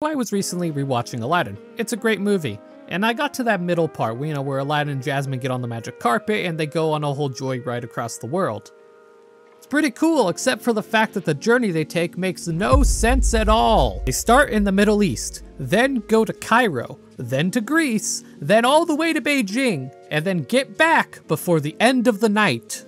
why I was recently rewatching Aladdin. It's a great movie. And I got to that middle part, where Aladdin and Jasmine get on the magic carpet and they go on a whole joyride across the world. It's pretty cool, except for the fact that the journey they take makes no sense at all. They start in the Middle East, then go to Cairo, then to Greece, then all the way to Beijing, and then get back before the end of the night.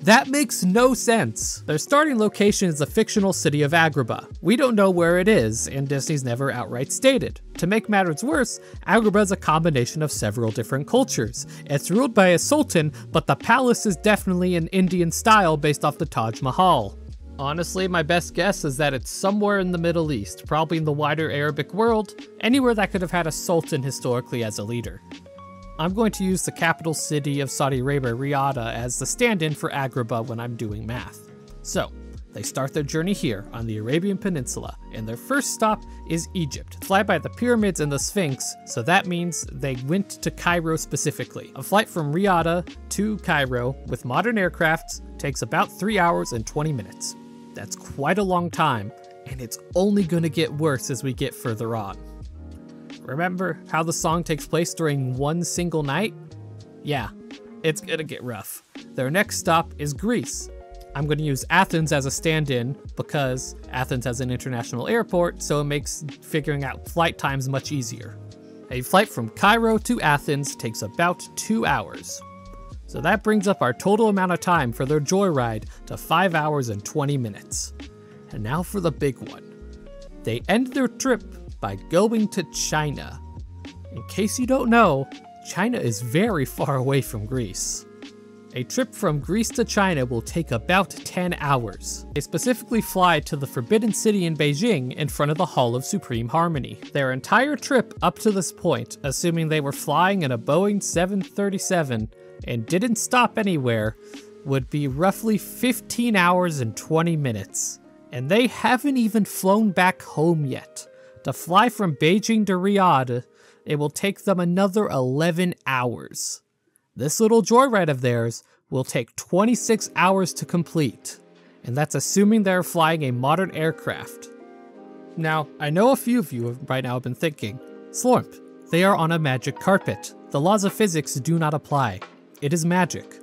That makes no sense. Their starting location is the fictional city of Agrabah. We don't know where it is, and Disney's never outright stated. To make matters worse, Agrabah is a combination of several different cultures. It's ruled by a sultan, but the palace is definitely an Indian style based off the Taj Mahal. Honestly, my best guess is that it's somewhere in the Middle East, probably in the wider Arabic world, anywhere that could have had a sultan historically as a leader. I'm going to use the capital city of Saudi Arabia, Riyadh, as the stand-in for Agrabah when I'm doing math. So, they start their journey here on the Arabian Peninsula, and their first stop is Egypt. Fly by the pyramids and the Sphinx, so that means they went to Cairo specifically. A flight from Riyadh to Cairo with modern aircrafts takes about 3 hours and 20 minutes. That's quite a long time, and it's only gonna get worse as we get further on. Remember how the song takes place during one single night? Yeah, it's gonna get rough. Their next stop is Greece. I'm gonna use Athens as a stand-in because Athens has an international airport, so it makes figuring out flight times much easier. A flight from Cairo to Athens takes about 2 hours. So that brings up our total amount of time for their joyride to 5 hours and 20 minutes. And now for the big one. They end their trip by going to China. In case you don't know, China is very far away from Greece. A trip from Greece to China will take about 10 hours. They specifically fly to the Forbidden City in Beijing in front of the Hall of Supreme Harmony. Their entire trip up to this point, assuming they were flying in a Boeing 737 and didn't stop anywhere, would be roughly 15 hours and 20 minutes. And they haven't even flown back home yet. To fly from Beijing to Riyadh, it will take them another 11 hours. This little joyride of theirs will take 26 hours to complete, and that's assuming they're flying a modern aircraft. Now, I know a few of you right now have been thinking, Slormp, they are on a magic carpet. The laws of physics do not apply. It is magic.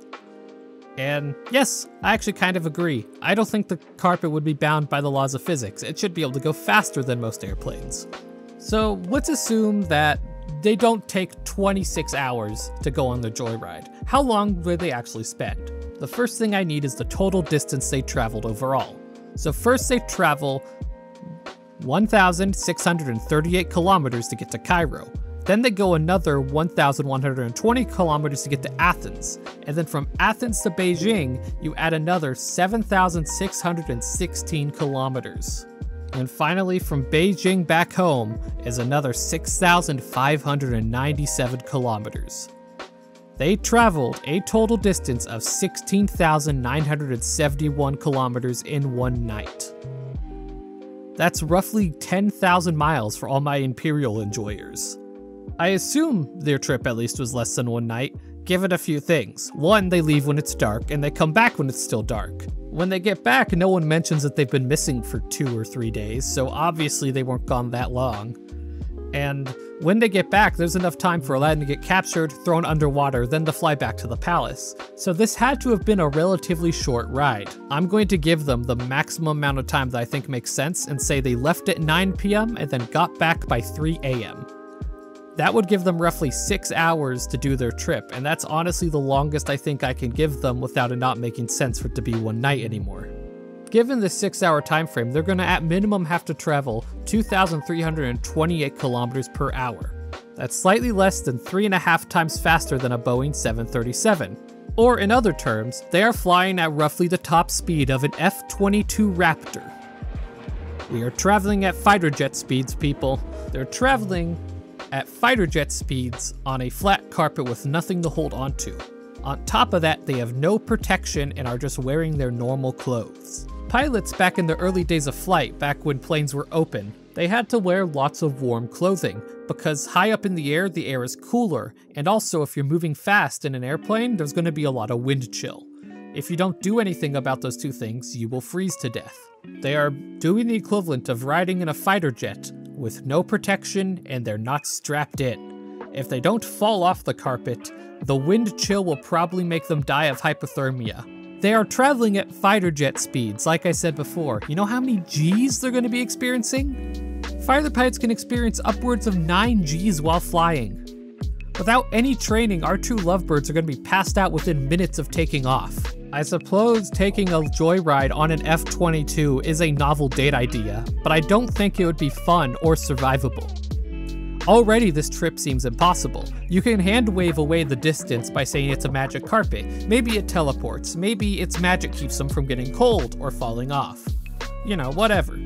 And yes, I actually kind of agree. I don't think the carpet would be bound by the laws of physics. It should be able to go faster than most airplanes. So let's assume that they don't take 26 hours to go on their joyride. How long will they actually spend? The first thing I need is the total distance they traveled overall. So first they travel 1,638 kilometers to get to Cairo. Then they go another 1,120 kilometers to get to Athens. And then from Athens to Beijing, you add another 7,616 kilometers. And finally, from Beijing back home is another 6,597 kilometers. They traveled a total distance of 16,971 kilometers in one night. That's roughly 10,000 miles for all my Imperial enjoyers. I assume their trip at least was less than one night, given a few things. One, they leave when it's dark, and they come back when it's still dark. When they get back, no one mentions that they've been missing for 2 or 3 days, so obviously they weren't gone that long. And when they get back, there's enough time for Aladdin to get captured, thrown underwater, then to fly back to the palace. So this had to have been a relatively short ride. I'm going to give them the maximum amount of time that I think makes sense and say they left at 9 PM and then got back by 3 AM. That would give them roughly 6 hours to do their trip, and that's honestly the longest I think I can give them without it not making sense for it to be one night anymore. Given this 6-hour time frame, they're gonna at minimum have to travel 2,328 kilometers per hour. That's slightly less than 3.5 times faster than a Boeing 737. Or in other terms, they are flying at roughly the top speed of an F-22 Raptor. We are traveling at fighter jet speeds, people. They're traveling at fighter jet speeds on a flat carpet with nothing to hold onto. On top of that, they have no protection and are just wearing their normal clothes. Pilots back in the early days of flight, back when planes were open, they had to wear lots of warm clothing, because high up in the air is cooler, and also if you're moving fast in an airplane, there's going to be a lot of wind chill. If you don't do anything about those two things, you will freeze to death. They are doing the equivalent of riding in a fighter jet, with no protection and they're not strapped in. If they don't fall off the carpet, the wind chill will probably make them die of hypothermia. They are traveling at fighter jet speeds, like I said before. You know how many Gs they're going to be experiencing? Fighter pilots can experience upwards of 9 Gs while flying. Without any training, our two lovebirds are going to be passed out within minutes of taking off. I suppose taking a joyride on an F-22 is a novel date idea, but I don't think it would be fun or survivable. Already this trip seems impossible. You can hand wave away the distance by saying it's a magic carpet. Maybe it teleports, maybe its magic keeps them from getting cold or falling off. You know, whatever.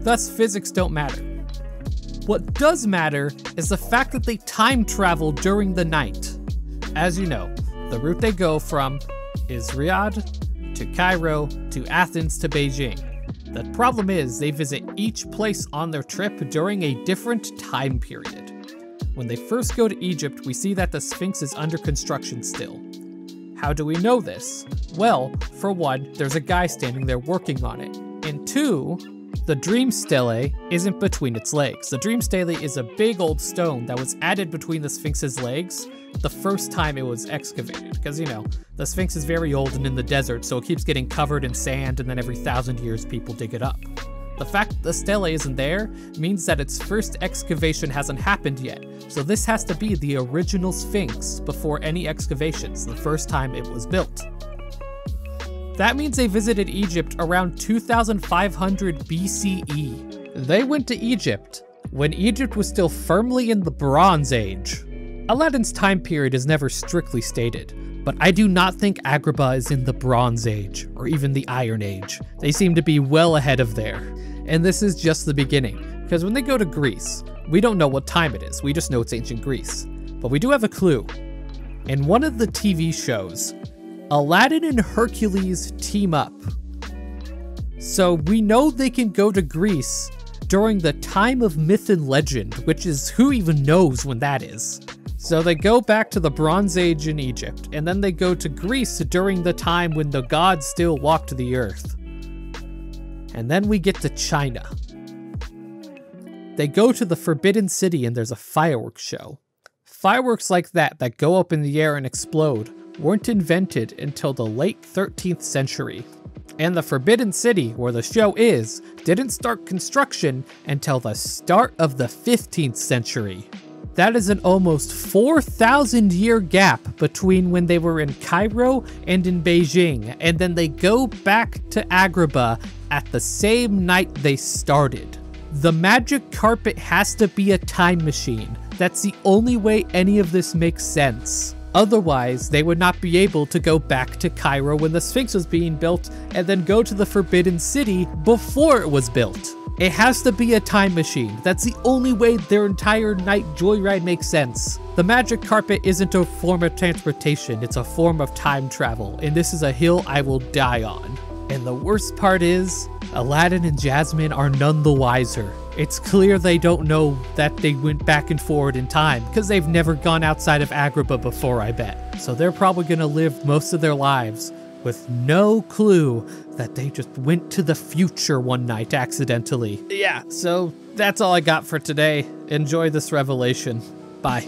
Thus, physics don't matter. What does matter is the fact that they time travel during the night. As you know, the route they go from is Riyadh to Cairo to Athens to Beijing. The problem is they visit each place on their trip during a different time period. When they first go to Egypt, we see that the Sphinx is under construction still. How do we know this? Well, for one, there's a guy standing there working on it. And two, the Dream Stele isn't between its legs. The Dream Stele is a big old stone that was added between the Sphinx's legs the first time it was excavated. Because, you know, the Sphinx is very old and in the desert, so it keeps getting covered in sand, and then every 1,000 years people dig it up. The fact that the stele isn't there means that its first excavation hasn't happened yet. So this has to be the original Sphinx before any excavations, the first time it was built. That means they visited Egypt around 2500 BCE. They went to Egypt when Egypt was still firmly in the Bronze Age. Aladdin's time period is never strictly stated, but I do not think Agrabah is in the Bronze Age, or even the Iron Age. They seem to be well ahead of there. And this is just the beginning, because when they go to Greece, we don't know what time it is, we just know it's ancient Greece. But we do have a clue. In one of the TV shows, Aladdin and Hercules team up. So we know they can go to Greece during the time of myth and legend, which is who even knows when that is. So they go back to the Bronze Age in Egypt, and then they go to Greece during the time when the gods still walked the earth. And then we get to China. They go to the Forbidden City and there's a fireworks show. Fireworks like that go up in the air and explode weren't invented until the late 13th century. And the Forbidden City, where the show is, didn't start construction until the start of the 15th century. That is an almost 4,000 year gap between when they were in Cairo and in Beijing, and then they go back to Agrabah at the same night they started. The magic carpet has to be a time machine. That's the only way any of this makes sense. Otherwise, they would not be able to go back to Cairo when the Sphinx was being built and then go to the Forbidden City before it was built. It has to be a time machine. That's the only way their entire night joyride makes sense. The magic carpet isn't a form of transportation, it's a form of time travel, and this is a hill I will die on. And the worst part is, Aladdin and Jasmine are none the wiser. It's clear they don't know that they went back and forward in time, because they've never gone outside of Agrabah before, I bet. So they're probably gonna live most of their lives with no clue that they just went to the future one night accidentally. Yeah, so that's all I got for today. Enjoy this revelation. Bye.